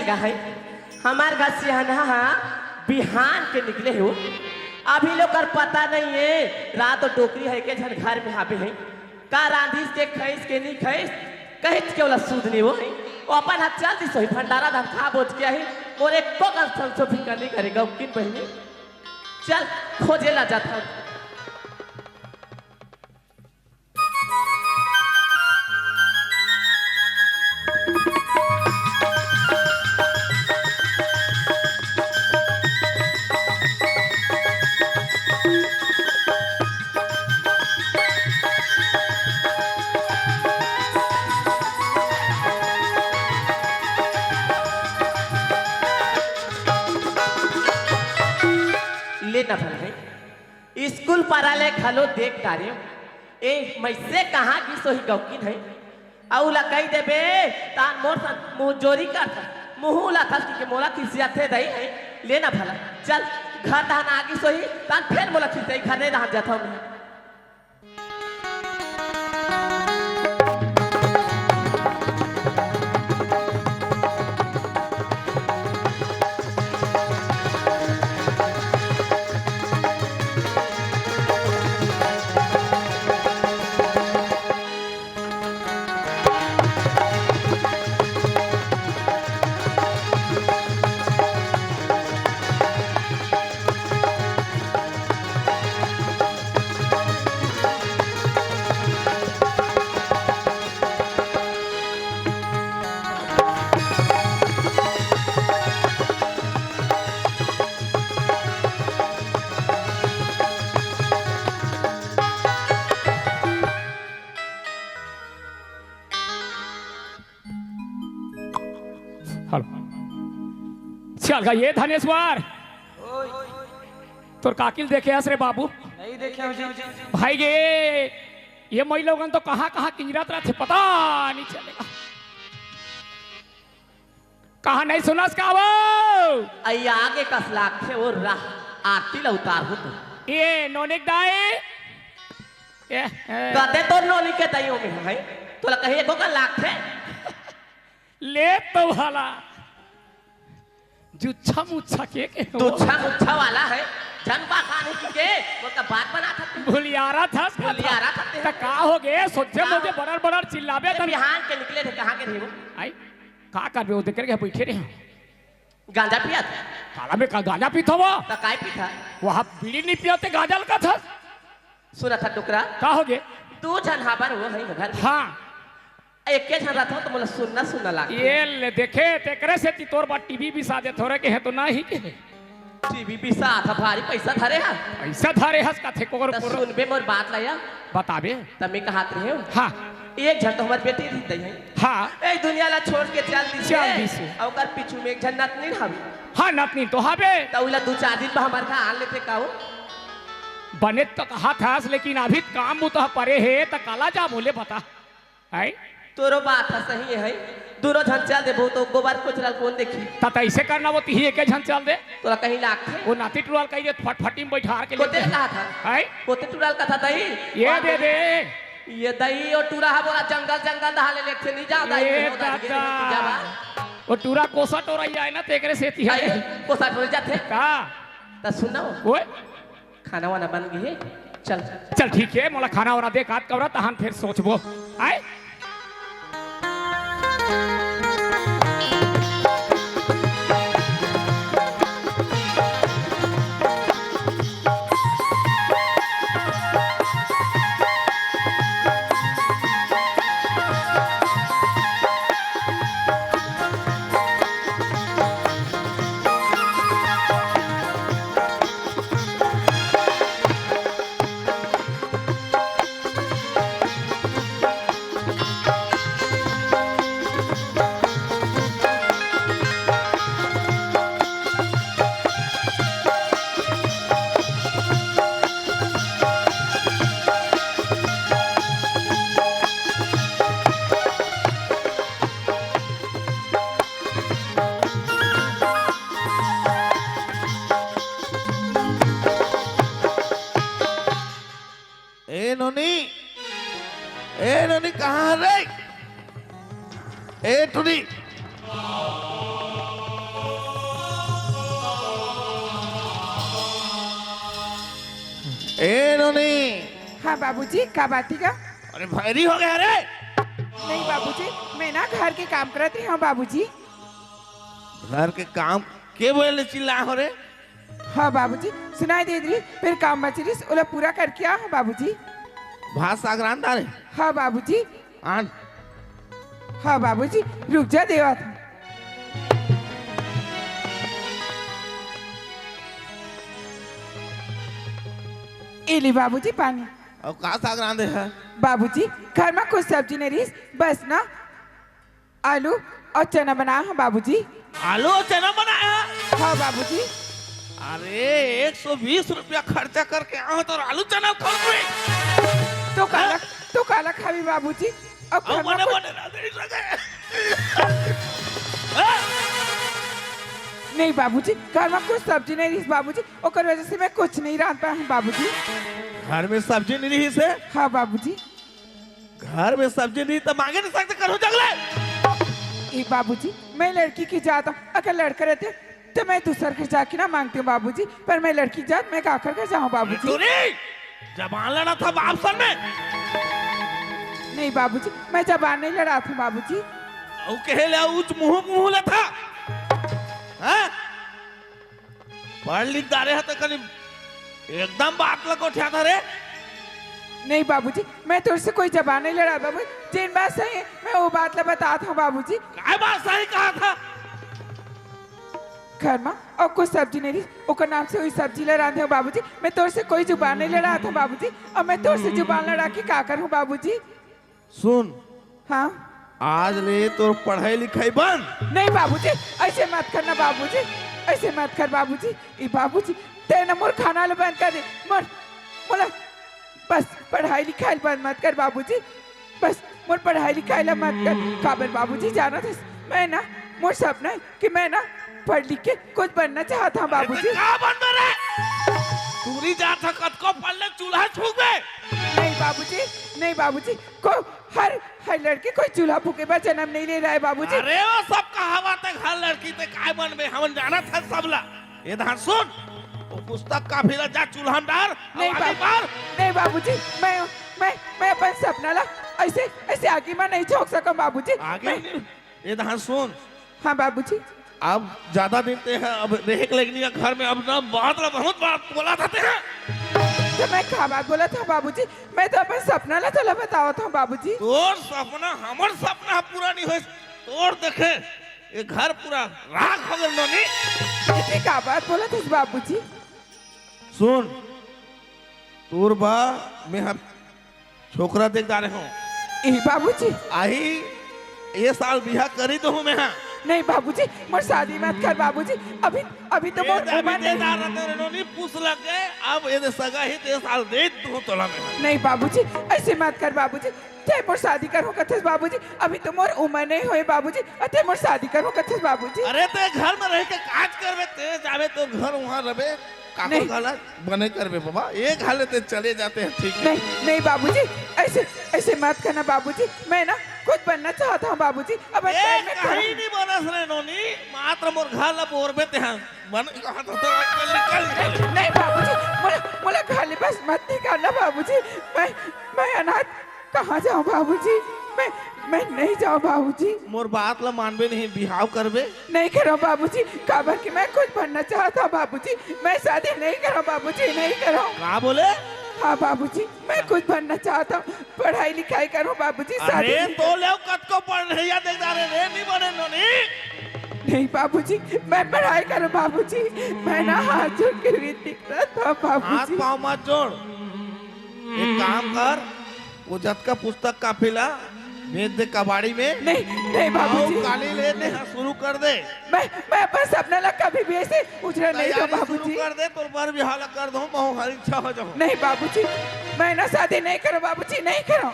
लगा है हमार घर से है बिहान के निकले हो अभी लोग कर पता नहीं है रात और टोकरी है के झन घर में हाबे है का रांधिस के खैस के नहीं खैस कहित के वाला सूद नहीं वो अपन हाथ चल दी सोई भंडारा धाम खा बोझ के ही और एक को कर संसो फिकर नहीं करेगा किन बहनी चल खोजे ला जाता लेना है स्कूल पढ़ाले खलो देख डारे ए मैसे कहाँ की सोही गौकिन है औला कह देबे तान मोर मुंह जोरी कर मुंह ला था कि मोला किसिया थे दई है लेना भला चल घर दहन आगे सोही तान फिर मोला खिसे घर नहीं रह जाता हूं चल गा ये धनेश्वर तोर काकिल देखे हस रे बाबू नहीं देखे भाई गे ये मई लोगन तो कहाँ कहाँ किंजरत रहे पता नहीं चलेगा कहा नहीं सुनस का वो आई आगे कस लाख थे और राह आरती ला उतार हो तो ये नोनिक दाई ये कहते तो नोनी के तइयों में है तो कहीं एको का लाख थे ले तो वाला जुच्छा मुच्छा के तुच्छा मुच्छा वाला है जनपा खाने की के वो का बात बना था भुलियारा था भुलियारा था तो का हो गए सोचे मुझे बड़र बड़र चिल्लाबे तो बिहान के निकले थे कहाँ के थे वो आई का करबे वो देख के बैठे रहे गांजा पिया था काला में का गांजा पीता वो तो काय पीता वहां बीड़ी नहीं पियाते गांजा का था सुना था टुकड़ा का हो गए तू जन हाबर वो है घर हां एक के जन रहता तो मुझे सुनना लाग ये ले देखे तेकरे से ती तोर बा टीवी भी सादे थोड़े के है तो ना ही के टीवी भी साथ भारी पैसा धरे हा पैसा धरे हस का थे कोर तो सुनबे मोर बात लाया बताबे तमे कहात रहे हो हां एक झट तो हमार बेटी दी है हां ए दुनिया ला छोड़ के चल दी से और कर पीछू में एक जन्नत नहीं हावी हां नतनी तो हाबे तो उला दो चार दिन बा हमार का आन लेते काओ बने तो कहा था लेकिन अभी काम तो परे है तो काला जा बोले बता है तोरो बात है सही है दोनों झन चल दे तो गोबर कोचरल कौन देखी ता ऐसे करना वो तीही एक झन चल दे तोरा कहीं लाख थे वो नाती टुराल कही दे फटफटी में बैठा के कोते कहा था है कोते टुराल का था दही ये दे दे ये दही और टूरा है बोला जंगल जंगल दहाले लेके नहीं जा दही ये दादा वो टूरा कोसा टोरा ही आए ना तेकरे से ती है कोसा टोरे जाते का ता सुनो ओए खाना वाना बन गई है चल चल ठीक है मोला खाना वाना दे काट कवरा तहन फिर सोचबो आए कहाँ रे ए टुनी ए नोनी, हाँ बाबूजी, का बात का? अरे भैरी हो गया रे। नहीं बाबूजी, मैं ना घर के काम करती हूँ बाबूजी। घर के काम के बोले चिल्ला हो रे? हाँ बाबूजी, सुनाई दे रही, फिर काम बच रही, ओला पूरा करके आ हूँ बाबूजी। भात सागरान दारे हाँ बाबूजी, आन। हाँ बाबूजी, रुक जा देवा था। एली बाबूजी पानी। और का सागरान दे है? बाबूजी, घर में कुछ सब्जी नहीं रही, बस ना आलू और चना बनाया हूँ बाबूजी। आलू और चना बनाया? हाँ बाबूजी। अरे 120 रुपया खर्चा करके आओ तो आलू चना खा रहे। तो काला खावी बाबूजी। अब घर में बने कुछ- बने ना दे सके। नहीं बाबूजी, घर में कुछ सब्जी नहीं रही बाबूजी, ओकर वजह से मैं कुछ नहीं रांध पाया हूँ बाबूजी। घर में सब्जी नहीं रही से? हाँ बाबूजी। घर में सब्जी नहीं तो मांगे नहीं सकते, करो जगले। ए बाबूजी, मैं लड़की की जात हूँ, अगर लड़का रहते तो मैं दूसर के जाके ना मांगती हूँ बाबूजी, पर मैं लड़की जात, मैं का कर जाऊँ बाबूजी। जबान लड़ा था बाप सर में। नहीं बाबूजी, मैं जबान नहीं लड़ा था बाबूजी। औ कहे ले उच मुंह ले था। हैं? पढ़ लिख दारे है तो करीब एकदम बात लगो ठा था रे। नहीं बाबूजी, मैं तुझसे कोई जबान नहीं लड़ा बाबू, जिन बात सही है मैं वो बात ला बताता हूँ बाबूजी। काय बात सही कहा था? घर में और कुछ सब्जी नहीं रही, ओकर नाम से वही सब्जी ला रांधे हूँ बाबूजी। मैं तोर से कोई जुबान नहीं लड़ा था बाबूजी, और मैं तोर से जुबान लड़ा के का करूँ बाबूजी। सुन, हाँ आज ले तोर पढ़ाई लिखाई बंद। नहीं बाबूजी, ऐसे मत करना बाबूजी, ऐसे मत कर बाबूजी। ये बाबूजी तेरे मोर खाना लो बंद कर दे, मोर मोला बस पढ़ाई लिखाई बंद मत कर बाबूजी, बस मोर पढ़ाई लिखाई ला मत कर। काबर बाबूजी, जाना था मैं ना, मोर सपना है कि मैं ना पढ़ लिख के कुछ बनना चाहता हूँ बाबूजी। का बन रे? तूरी जा था कद को पढ़ ले चूल्हा छूक गए। नहीं बाबूजी, नहीं बाबूजी, को हर लड़के कोई चूल्हा फूके पर जन्म नहीं ले रहा है बाबूजी। अरे वो सब कहावत है, घर लड़की ते काय बनबे हम जाना था सबला। ये धान सुन, वो पुस्तक का फिर जा चूल्हा में डाल। नहीं बाबू, नहीं बाबूजी, मैं अपन सपना ला ऐसे ऐसे आगे में नहीं झोंक सकूं बाबूजी। आगे ये धान सुन, हाँ बाबूजी। अब ज्यादा दिन ते हैं, अब देख लेगनी है घर में, अब ना बहुत बात बोला था ते हैं। तो मैं क्या बात बोला था बाबूजी, मैं तो अपन सपना ला तो बताओ था बाबूजी। तोर सपना हमर सपना पूरा नहीं होए, तोर देखे ये घर पूरा राख हो गल नोनी। कितनी क्या बात बोला था बाबूजी। सुन, तोर बा मैं हम छोकरा देख जा रहे हूँ। ए बाबूजी, आई ये साल बिहा करी तो हूँ मैं। हाँ नहीं बाबूजी, मोर शादी मत कर बाबूजी, अभी तो मोर उम्र नहीं। पूछ लग गए, अब ये सगा ही ते साल दे तू तोला में। नहीं बाबूजी, ऐसे मत कर बाबूजी, ते मोर शादी करो कथस बाबूजी, अभी तो मोर उम्र नहीं हुई बाबूजी, ते मोर शादी करो कथस बाबूजी। अरे ते घर में रह के काज करबे, ते जावे तो घर वहाँ रहे काको नहीं। गाला बने करबे बाबा, एक हाले ते चले जाते हैं। ठीक है नहीं बाबूजी, ऐसे मत करना बाबूजी, मैं ना कुछ बनना चाहता हूँ बाबूजी। अब कहीं नहीं बनस रे नोनी, मात्र मोर घर ला बोरबे ते हैं बन कहा तो निकल। नहीं बाबूजी, मोला खाली बस मत निकालना बाबूजी, मैं अनाथ कहाँ जाऊँ बाबूजी, मैं नहीं जाऊँ बाबूजी। मोर बात ला मानबे नहीं, बिहाव करबे नहीं करो बाबूजी, काबर कि मैं कुछ बनना चाहता हूँ बाबूजी, मैं शादी नहीं करो बाबूजी, नहीं करो। का बोले? हाँ बाबूजी, मैं कुछ बनना चाहता हूँ, पढ़ाई लिखाई करूँ बाबूजी, शादी अरे नहीं तो ले कत को पढ़ रही है, देख रे नहीं बने नोनी। नहीं बाबूजी, मैं पढ़ाई करूँ बाबूजी, मैं ना हाथ जोड़ के विनती करता हूँ हाथ बाबूजी। पाँव मत जोड़, एक काम कर, वो जत का पुस्तक का फिला भेज दे कबाड़ी में। नहीं बाबूजी, काली लेने शुरू कर दे। मैं अपन सपना लग कभी भी ऐसे उजरा नहीं दो बाबूजी। कर दे तो बार भी हाला कर दो, बहु हर इच्छा हो जाओ। नहीं बाबूजी, मैं ना शादी नहीं करो बाबूजी, नहीं करो।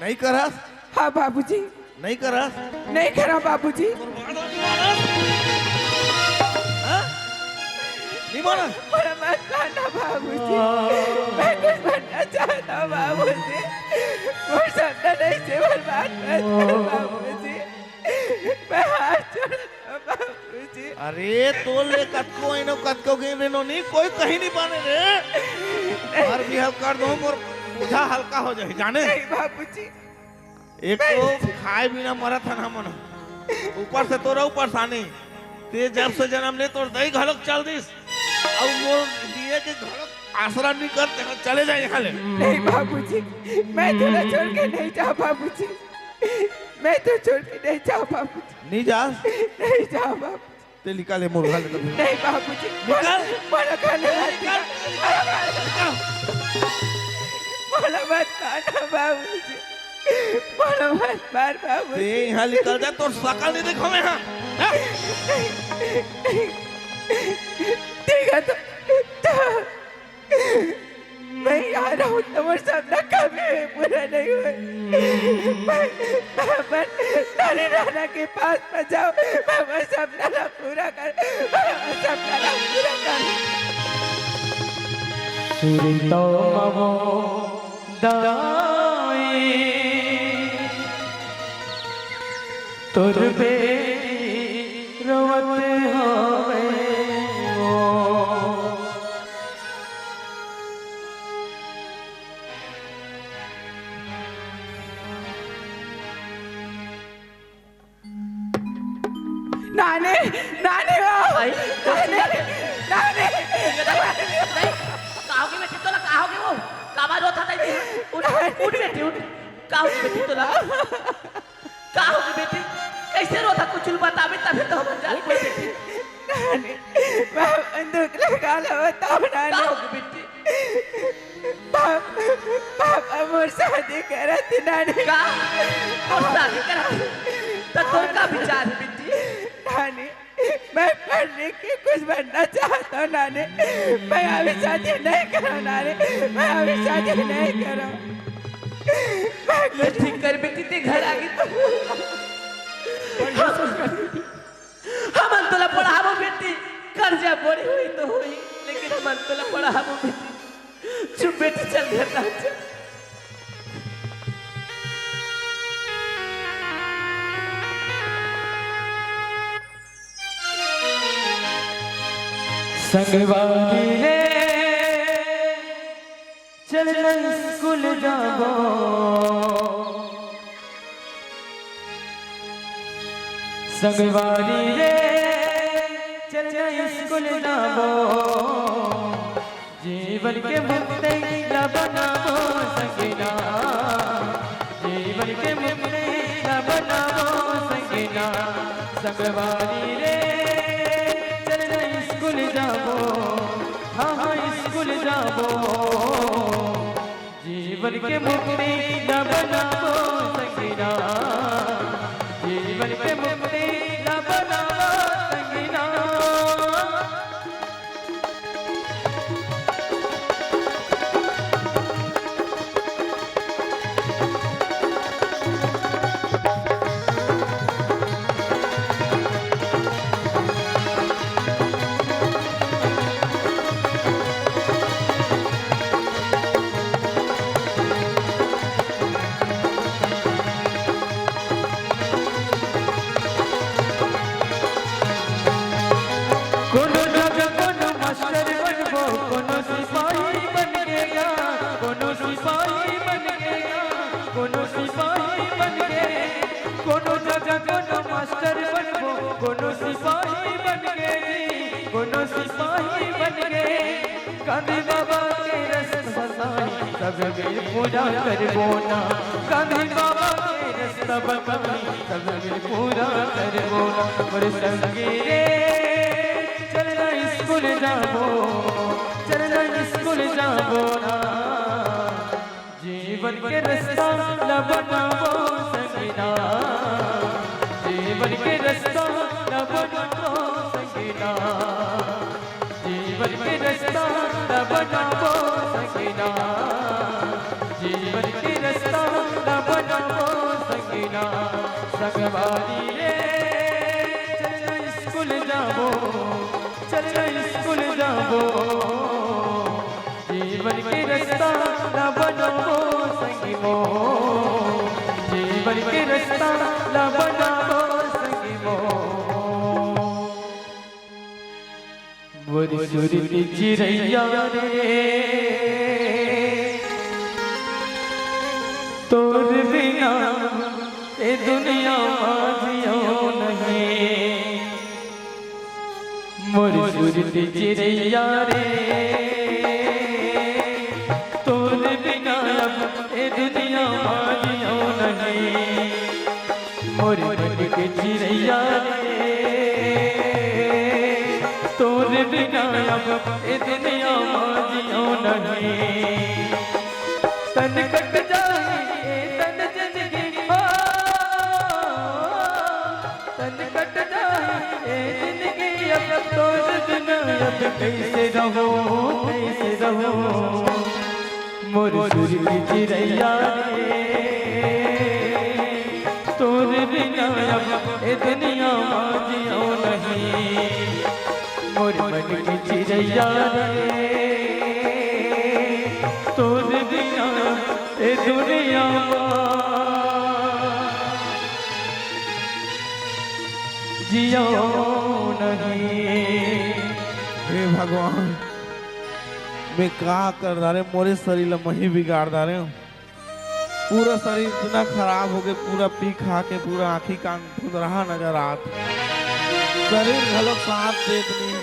नहीं करस? हाँ बाबूजी, नहीं करस? नहीं करो बाबूजी। नहीं बोला? मेरा मत खाना बाबूजी, मैं कुछ बनना चाहता हूँ बाबूजी, और सपना नहीं से बर्बाद मत करो बाबूजी, मैं हाथ जोड़ता हूँ बाबूजी। अरे तो ले कतको इनो कतको गिन रे नोनी, कोई कहीं नहीं बने रे। और भी हल कर दो मोर बोझा हल्का हो जाए जाने नहीं बाबूजी एक तो खाए बिना मरा था ना मन ऊपर से तोरा ऊपर सानी ते जब से जन्म ले तोर दही घलक चल दिस और मोर दिए के घलक आसरा नहीं करते चले जाए यहाँ ले नहीं बाबूजी मैं तुला छोड़ के नहीं जाऊँ बाबूजी मैं तो छोड़ के नहीं जाऊँ बाबूजी नहीं जा नहीं जाऊँ बाबू ते निकाले मोर घाले तो नहीं बाबूजी निकाल बोलो खाने निकाल बोलो मत खाना बाबूजी बोलो मत मार ते बाबूजी यहाँ निकल जा तोर शकल नहीं देखो मैं हाँ ठीक है तो मैं आ रहा हूँ तुम्हारे सामने कभी पूरा नहीं हुए मैं नानी नाना के पास में जाऊँ मैं वो सपना पूरा कर मैं वो सपना पूरा कर सुरतो ममो दाई तुरबे रोवते होवे नानी नानी आई नानी नानी काहोगे बेटी तोला काहोगे वो काबा रोता था उठ उठ बेटी उठ काहोगे बेटी तोला काहोगे बेटी कैसे रोता कुछ बतावे तभी तो हम जान कोई बेटी नानी मैं बंदूक लगा लो बताओ नानी काहोगे बेटी पापा मोर शादी करा थी नानी का और शादी करा तो तोर का विचार है बेटी नानी मैं पढ़ लिख के कुछ बनना चाहता हूँ नानी मैं अभी शादी नहीं करूँ नानी मैं अभी शादी नहीं करूँ मैं ठीक कर बेटी ते घर आ गई हम अंतला पढ़ाबो बेटी कर्जा बोरी हुई तो हुई लेकिन हम अंतला पढ़ाबो बेटी चुप बेटी चल घर ना संगवारी रे चलना स्कूल जाबो संगवारी रे चलना स्कूल जाबो जीवन के मुक्ति न बनाबो संगीना जीवन के मुक्ति न बनाबो संगीना संगवारी रे स्कूल जाबो हाँ स्कूल जाबो जीवन के मुक्ति न बनाबो संगीना जीवन के मुक्ति न बनाबो संगीना मास्टर बनबो कोनो सिपाही बन गए कोनो सिपाही बन गए गांधी बाबा के रास्ता बताई सब मिल पूजा करबो ना गांधी बाबा के रास्ता बताई सब मिल पूजा करबो ना मोर संगी रे चलना स्कूल जाबो चलना स्कूल जाबो ना जीवन के रास्ता न बनाबो संगीना जीवन के रास्ता न बनाबो संगीना जीवन के रास्ता न बनाबो संगीना जीवन के रास्ता न बनाबो संगीना संगवारी रे चलना स्कूल जाबो चलना स्कूल जाबो जीवन के रास्ता न बनाबो संगीनो जीवन के रास्ता न बनाबो संगीनो बुरी सुरती चिरैया रे तोर बिना ये दुनिया जियो नहीं मोर सुरती चिड़ैया रे तोर बिना अब ये दुनिया जियो नहीं मोर मन के चिड़ैया रे तोर बिना अब ये दुनिया जियो नहीं तन कट जाए तन जिंदगी हो तन कट जाए जिंदगी अब तोर बिना अब कैसे रहो मोर सुरती चिड़ैया रे तोर बिना अब ए दुनिया जियो नहीं मोर मन की चिड़ैया रे तोर बिना ए दुनिया जियो नहीं। हे भगवान मैं का कर रहा रे मोरे शरीर ला मही बिगाड़ रहा रे पूरा शरीर इतना खराब हो गए पूरा पी खा के पूरा आँखी कान रहा नजर आत शरीर घलो साथ देख नहीं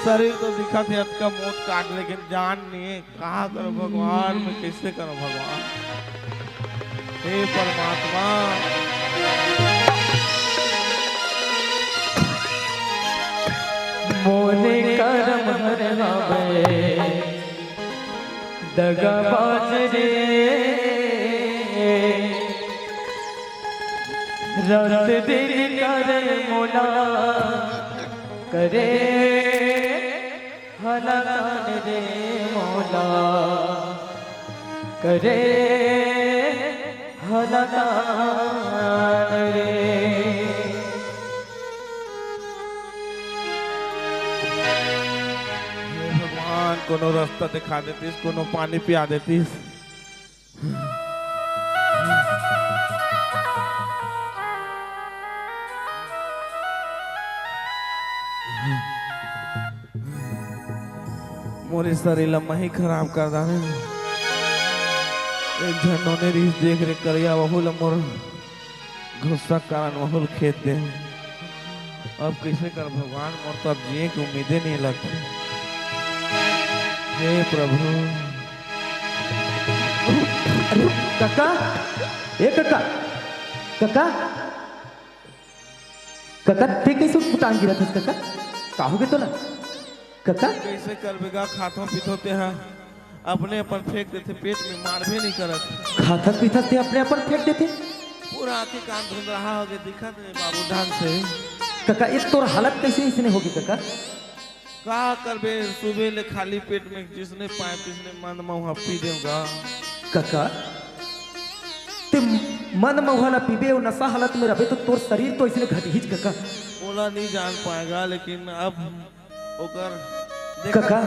शरीर तो दिखा थे का मोट काट लेकिन जान नहीं है कहा करो भगवान मैं कैसे करो भगवान हे परमात्मा मोरे करम हरवे दगाबाज रे रात दिन करे मोला करे हलाकान रे मोला करे हलाकान रे भगवान कोनो रास्ता दिखा देतीस कोनो पानी पिया देतीस मोरे शरीर ला मही खराब कर दाने एक झन्नो ने रीस देख रे करिया वहुल मोर गुस्सा कारण वहुल खेत दे अब कैसे कर भगवान मोर तो अब जिए की उम्मीदें नहीं लगती हे प्रभु अरे काका ए काका काका काका ते कैसे उठान गिरा था काका काहोगे तो ना काका कैसे कर बेगा खातों पीतोते हैं अपने अपन फेंक देते पेट में मार भी नहीं करत खाता पीता ते अपने अपन फेंक देते पूरा आंखें कान धुंध रहा हो गया दिखत नहीं बाबू ढंग से काका ये तोर हालत कैसे इसने होगी काका का करबे सुबह ले खाली पेट में जिसने पाए तिसने मन मुँह पी देगा काका ते मन महुआला पीबे और नशा हालत में रहे तो तोर शरीर तो इसने घटिहिच काका बोला नहीं जान पाएगा लेकिन अब ओकर काका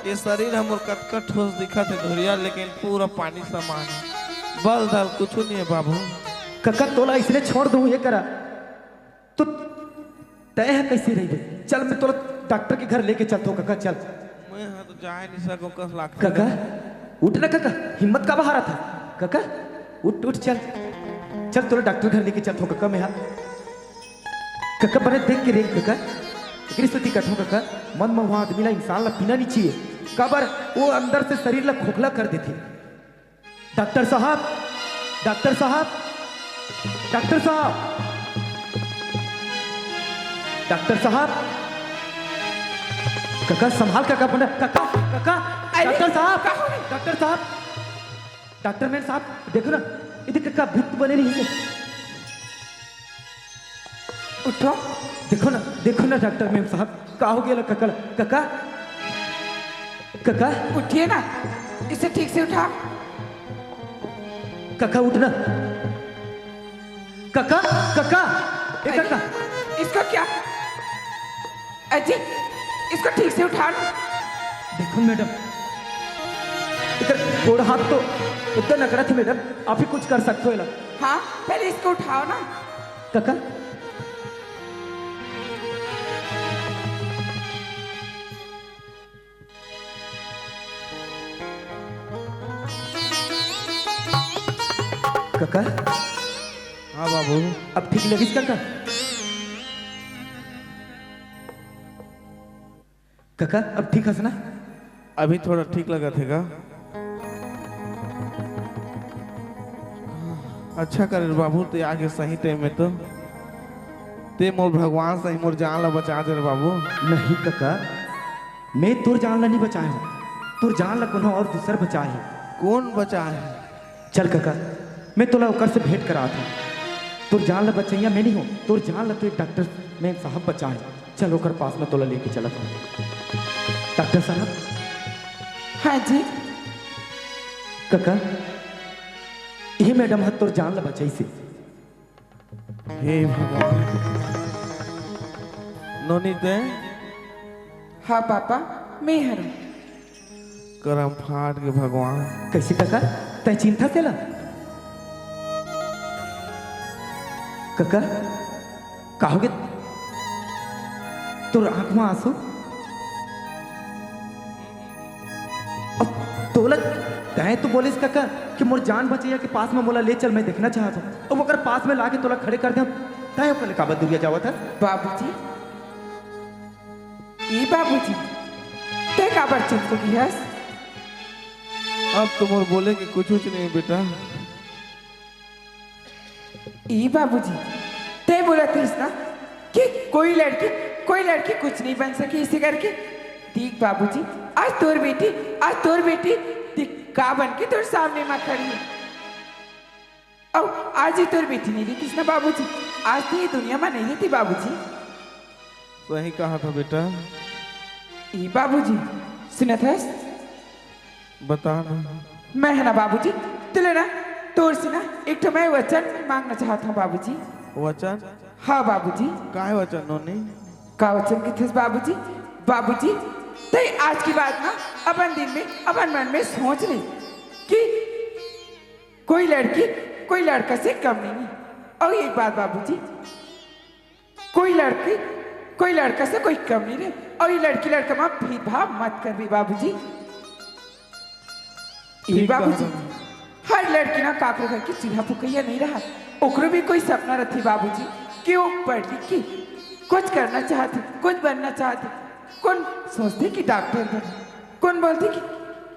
ये शरीर हमर कटकट ठोस दिखत है धुरिया लेकिन पूरा पानी समान बल धल कुछ नहीं है बाबू काका तोला इसने छोड़ दूं ये करा तो तय है कैसे रही चल मैं तोला डॉक्टर के घर लेके चलता हूँ काका चल मैं हाँ तो जा नहीं सको कस लाख काका उठ ना काका हिम्मत का बहारा था काका उठ उठ चल चल तोला डॉक्टर घर लेके चलता हूँ काका मैं हाँ काका बने देख के रेंग काका स्तुति कठो काका मन में वहां आदमी ला इंसान ला पीना नहीं चाहिए काबर वो अंदर से शरीर ला खोखला कर देते डॉक्टर साहब डॉक्टर साहब डॉक्टर साहब डॉक्टर साहब काका संभाल काका बना काका काका डॉक्टर साहब डॉक्टर साहब डॉक्टर मैन साहब देखो ना इधर काका भूत बने नहीं है उठो देखो ना डॉक्टर मैम साहब का हो गया काका काका काका उठिए ना इसे ठीक से उठा काका उठना काका काका ए काका इसको क्या अजी इसको ठीक से उठा ना देखो मैडम इधर गोड़ हाथ तो इतना नकरा थी मैडम आप ही कुछ कर सकते हो ना हाँ पहले इसको उठाओ ना काका काका हाँ बाबू अब ठीक लगिस काका? काका अब ठीक हंस ना? अभी थोड़ा ठीक लगा थे का? अच्छा करे बाबू ते आगे सही टाइम में तो ते मोर भगवान सही मोर जान ला बचा दे रे बाबू। नहीं काका, मैं तोर जान ला नहीं बचाए हूँ, तोर जान ला कोनो और दूसर बचाए है। कौन बचा है? चल काका, मैं तोला ओकर से भेंट करा था। तोर जान ला बचैया मैं नहीं हूँ, तोर जान ला तो एक डॉक्टर में साहब बचाए। चल ओकर पास में तोला लेके चलत हूँ। डॉक्टर साहब। हाँ जी। काका ये मैडम हाथ तोर जान ला बचाई से। हे भगवान नोनी ते हाँ पापा मैं हूँ। करम फाट के भगवान। कैसे काका तय चिंता से ला? काका कहोगे तोर आंख में आंसू? अब तोला तय तो बोलिस काका कि मोर जान बचैया के पास में मोला ले चल, मैं देखना चाहता हूँ। अब ओकर पास में लाके तोला खड़े कर दे तय ओकर काबत दुरिया जावत है। बाबूजी ई बाबूजी ते काबर चुप हो गई हस? अब तुम और बोले कि कुछ नहीं बेटा। ई बाबूजी ते बोला थीस ना कि कोई लड़की कुछ नहीं बन सकी इसी करके। ठीक बाबूजी आज तोर बेटी देख का बन के तोर सामने मां खड़ी है। और आज ही तोर बेटी नहीं रही ना बाबूजी, आज तो ये दुनिया में नहीं रहती बाबूजी। सही कहा था बेटा। ई बाबूजी सुनत है? बता ना। मैं है ना बाबूजी तुले ना तोर से ना एक तो मैं वचन मांगना चाहता हूँ बाबूजी। वचन? हाँ बाबूजी। काहे वचन नोनी? का वचन की थे बाबूजी? बाबूजी ते आज की बात ना अपन दिल में अपन मन में सोच ले कि कोई लड़की कोई लड़का से कम नहीं है। और एक बात बाबूजी, कोई लड़की कोई लड़का से कोई कम नहीं रहे। और ये लड़की लड़का में भेदभाव मत कर भी बाबूजी। ये बाबूजी हर लड़की ना काकरो घर की चूल्हा फुकैया नहीं रहा, ओकरो भी कोई सपना रही बाबूजी कि वो पढ़ लिख के कुछ करना चाहते, कुछ बनना चाहते। कौन सोचते कि डॉक्टर बने, कौन बोलते कि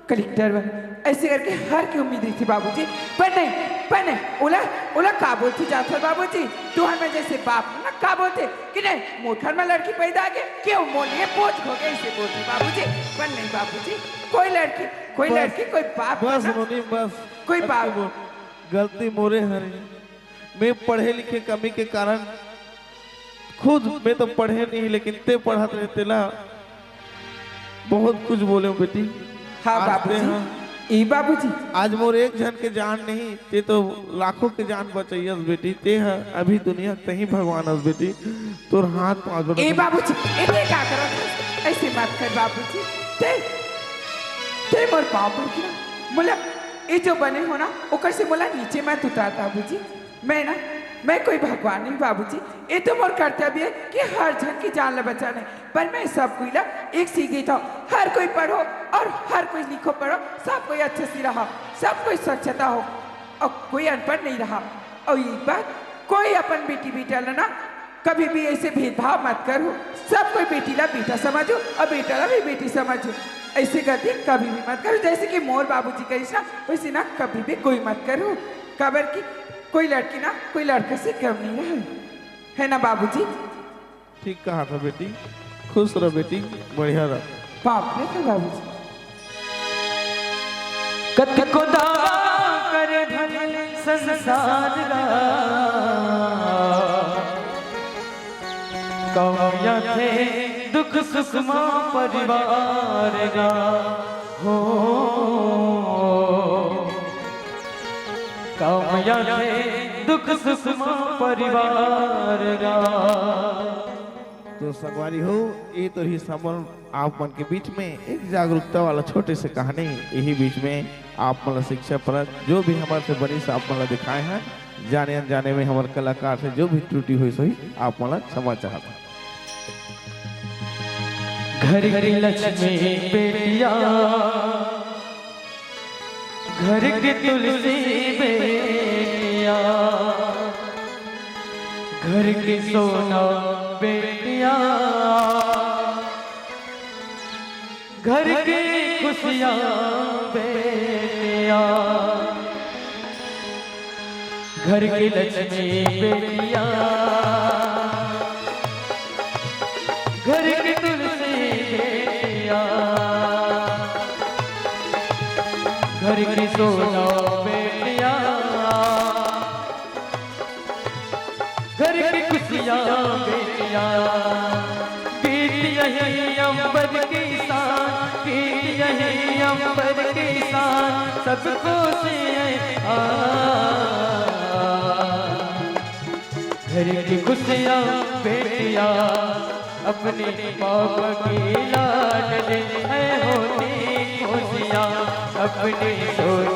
कलेक्टर बने, ऐसे करके हर की उम्मीद रही थी बाबूजी। पर नहीं ओला का बोलती जाता बाबूजी। तू हमें जैसे बाप ना का बोलते कि नहीं मोटर में लड़की पैदा आ गए क्यों मोलिए पोच हो गए इसे बोलते बाबूजी। पर नहीं बाबूजी, कोई लड़की कोई बाप बस ना, नोनी बस। कोई बाप गलती मोरे हरी। मैं पढ़े लिखे कमी के कारण खुद मैं तो पढ़े नहीं, लेकिन ते पढ़ाते रहे तेला बहुत कुछ बोले हो बेटी। हाँ आज ते बाबूजी। हाँ। ई बाबूजी आज मोर एक जन के जान नहीं, ते तो लाखों के जान बचैयस बेटी। ते है अभी दुनिया कहीं भगवान हस बेटी। तोर हाथ पाँच जोड़। ए बाबूजी इतने क्या करो ऐसे मत कर बाबूजी। ते मोर पाँव पर की ना मोला ये जो बने हो ना ओकर से मोला नीचे मत उतार बाबूजी। मैं कोई भगवान नहीं बाबूजी। ये तो मोर कर्तव्य है कि हर जन की जान ला बचाने। पर मैं सब कोई ला एक सीख गई था, हर कोई पढ़ो और हर कोई लिखो पढ़ो, सब कोई अच्छे से रहा, सब कोई स्वच्छता हो और कोई अनपढ़ नहीं रहा। और एक बात, कोई अपन बेटी बेटा ला ना कभी भी ऐसे भेदभाव मत करो। सब कोई बेटी ला बेटा समझो और बेटा ला भी बेटी समझो। ऐसे करके कभी भी मत करो। जैसे कि मोर बाबूजी करीस ना वैसे ना कभी भी कोई मत करो। खबर की कोई लड़की ना कोई लड़के से कम नहीं रहे, है ना बाबूजी? ठीक कहा था बेटी। खुश रह बेटी, बढ़िया रह। बाप रे तो बाबूजी कत को दावा कर धन संसार रा कौया थे दुख सुख मां परिवार गा हो कौया थे दुख सुख मां परिवार गा। तो संगवारी हो, ये तो ही समन आप मन के बीच में एक जागरूकता वाला छोटे से कहानी, यही बीच में आप मन शिक्षा पर जो भी हमारे से बनी से आप मन दिखाए हैं। जाने अनजाने में हमारे कलाकार से जो भी त्रुटि हुई सही आप मन क्षमा चाहता। घर की लक्ष्मी बेटिया घर की तुलसी बेटिया घर की सोना बेटियां, घर की खुशियां बेटियां, घर की लक्ष्मी बेटियां, घर की तुलसी बेटियां, घर की सोना बेटियां, घर की खुशियां बेटियां, गीत यही अंबर की शान, गीत यही अंबर की शान, सबको से घर की खुशियां बेटियां, अपने बाप की लाडली है होती खुशियां, अपनी सोच